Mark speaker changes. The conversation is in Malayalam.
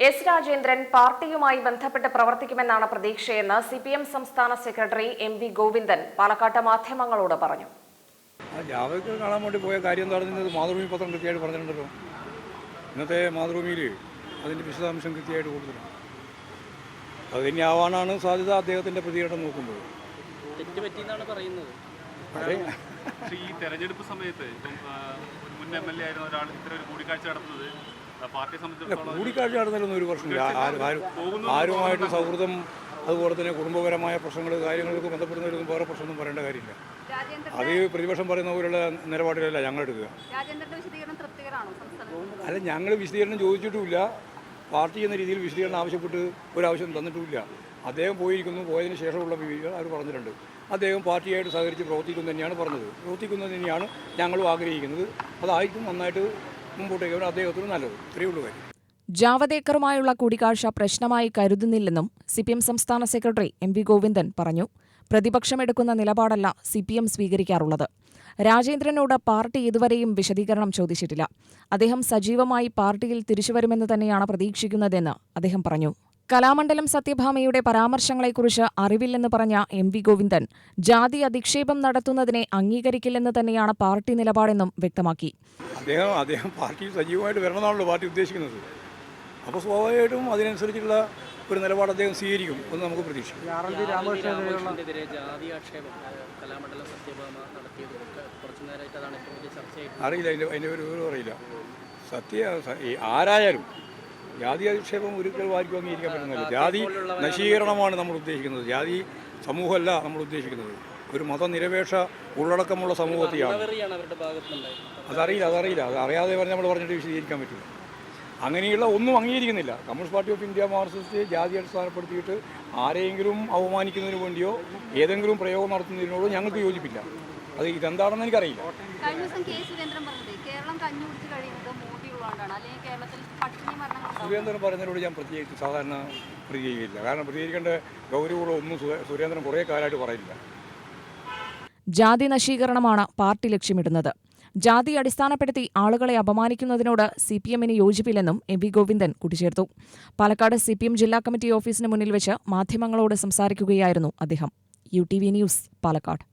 Speaker 1: എസ് രാജേന്ദ്രൻ പാർട്ടിയുമായി ബന്ധപ്പെട്ട് പ്രവർത്തിക്കുമെന്നാണ് പ്രതീക്ഷയെന്ന് സിപിഎം സംസ്ഥാന സെക്രട്ടറി എം.വി. ഗോവിന്ദൻ പാലക്കാട്ട് മാധ്യമങ്ങളോട് പറഞ്ഞു.
Speaker 2: ജാവദേക്കർ കാണാൻ വേണ്ടി പോയ കാര്യം നടന്നത് മാതൃഭൂമി പത്രം കൃത്യമായിട്ട് പറഞ്ഞിട്ടുണ്ടല്ലോ. ഇന്നത്തെ മാതൃഭൂമിയിൽ അതിൻ്റെ വിശദാംശം കൃത്യമായിട്ട് കൊടുത്തിട്ടുണ്ട്. അത് തന്നെ ആവാനാണ് സാധ്യത അദ്ദേഹത്തിൻ്റെ പ്രതികരണം നോക്കുമ്പോൾ.
Speaker 3: ഈ തെരഞ്ഞെടുപ്പ് സമയത്ത് മുൻ MLA ആയിരുന്ന ഒരാൾ ഇത്ര ഒരു കൂടിക്കാഴ്ച നടത്തുന്നത്
Speaker 2: കൂടിക്കാഴ്ച നടന്നതിലൊന്നും ഒരു പ്രശ്നമില്ല. ആരുമായിട്ട് സൗഹൃദം, അതുപോലെ തന്നെ കുടുംബപരമായ പ്രശ്നങ്ങൾ, കാര്യങ്ങൾക്ക് ബന്ധപ്പെടുന്നതിലൊന്നും വേറെ പ്രശ്നമൊന്നും പറയേണ്ട കാര്യമില്ല. അത് പ്രതിപക്ഷം പറയുന്ന പോലുള്ള നിലപാടുകളല്ല ഞങ്ങൾ എടുക്കുക. അല്ല, ഞങ്ങൾ വിശദീകരണം ചോദിച്ചിട്ടുമില്ല. പാർട്ടി എന്ന രീതിയിൽ വിശദീകരണം ആവശ്യപ്പെട്ട് ഒരാവശ്യം തന്നിട്ടുമില്ല. അദ്ദേഹം പോയതിന് ശേഷമുള്ള വിവരങ്ങൾ അവർ പറഞ്ഞിട്ടുണ്ട്. അദ്ദേഹം പാർട്ടിയായിട്ട് സഹകരിച്ച് പ്രവർത്തിക്കുന്നു തന്നെയാണ് പറഞ്ഞത്. പ്രവർത്തിക്കുന്നത് തന്നെയാണ് ഞങ്ങളും ആഗ്രഹിക്കുന്നത്. അതായിരിക്കും നന്നായിട്ട് മുമ്പോട്ടേക്ക് അദ്ദേഹത്തിന് നല്ലത്. ഇത്രയേ ഉള്ളൂ കാര്യം.
Speaker 4: ജാവദേക്കറുമായുള്ള കൂടിക്കാഴ്ച പ്രശ്നമായി കരുതുന്നില്ലെന്നും സിപിഎം സംസ്ഥാന സെക്രട്ടറി എം.വി. ഗോവിന്ദൻ പറഞ്ഞു. പ്രതിപക്ഷമെടുക്കുന്ന നിലപാടല്ല സിപിഎം സ്വീകരിക്കാറുള്ളത്. രാജേന്ദ്രനോട് പാർട്ടി ഇതുവരെയും വിശദീകരണം ചോദിച്ചിട്ടില്ല. അദ്ദേഹം സജീവമായി പാർട്ടിയിൽ തിരിച്ചുവരുമെന്ന് തന്നെയാണ് പ്രതീക്ഷിക്കുന്നതെന്ന് അദ്ദേഹം പറഞ്ഞു. കലാമണ്ഡലം സത്യഭാമയുടെ പരാമർശങ്ങളെക്കുറിച്ച് അറിവില്ലെന്ന് പറഞ്ഞ എം.വി. ഗോവിന്ദൻ ജാതി അധിക്ഷേപം നടത്തുന്നതിനെ അംഗീകരിക്കില്ലെന്ന് തന്നെയാണ് പാർട്ടി നിലപാടെന്നും വ്യക്തമാക്കി.
Speaker 2: അദ്ദേഹം പാർട്ടിയിൽ സജീവമായിട്ട് വരണമെന്നാണല്ലോ പാർട്ടി ഉദ്ദേശിക്കുന്നത്. അപ്പോൾ സ്വാഭാവികമായിട്ടും അതിനനുസരിച്ചുള്ള ഒരു നിലപാട് അദ്ദേഹം സ്വീകരിക്കും എന്ന് നമുക്ക് പ്രതീക്ഷിക്കാം. അറിയില്ല, അതിൻ്റെ ഒരു വിവരം അറിയില്ല. ആരായാലും ജാതി അധിക്ഷേപം ഒരിക്കലും ആർക്കും അംഗീകരിക്കാൻ പറ്റുന്നില്ല. ജാതി നശീകരണമാണ് നമ്മൾ ഉദ്ദേശിക്കുന്നത്. ജാതി സമൂഹമല്ല നമ്മൾ ഉദ്ദേശിക്കുന്നത്. ഒരു മതനിരപേക്ഷ ഉള്ളടക്കമുള്ള സമൂഹത്തെയാണ്. അതറിയില്ല. അതറിയാതെ നമ്മൾ പറഞ്ഞിട്ട് വിശദീകരിക്കാൻ പറ്റില്ല. അങ്ങനെയുള്ള ഒന്നും അംഗീകരിക്കുന്നില്ല. Communist party of India Marxist ജാതി അടിസ്ഥാനപ്പെടുത്തിയിട്ട് ആരെയെങ്കിലും അവമാനിക്കുന്നതിന് വേണ്ടിയോ ഏതെങ്കിലും പ്രയോഗം നടത്തുന്നതിനോടോ ഞങ്ങൾക്ക് യോജിപ്പില്ല. അത് ഇതെന്താണെന്ന് എനിക്കറിയില്ല. സുരേന്ദ്രൻ പറയുന്നതിനോട് ഞാൻ പ്രത്യേകിച്ച് സാധാരണ പ്രതികരിക്കില്ല. കാരണം പ്രതികരിക്കേണ്ട ഗൗരവങ്ങളൊന്നും സുരേന്ദ്രൻ കുറേ കാലമായിട്ട് പറയില്ല.
Speaker 4: ജാതി നശീകരണമാണ് പാർട്ടി ലക്ഷ്യമിടുന്നത്. ജാതി അടിസ്ഥാനപ്പെടുത്തി ആളുകളെ അപമാനിക്കുന്നതിനോട് സിപിഎമ്മിന് യോജിപ്പില്ലെന്നും എം.വി. ഗോവിന്ദൻ കൂട്ടിച്ചേർത്തു. പാലക്കാട് സിപിഎം ജില്ലാ കമ്മിറ്റി ഓഫീസിന് മുന്നിൽ വെച്ച് മാധ്യമങ്ങളോട് സംസാരിക്കുകയായിരുന്നു അദ്ദേഹം. UTV news, Palakkad.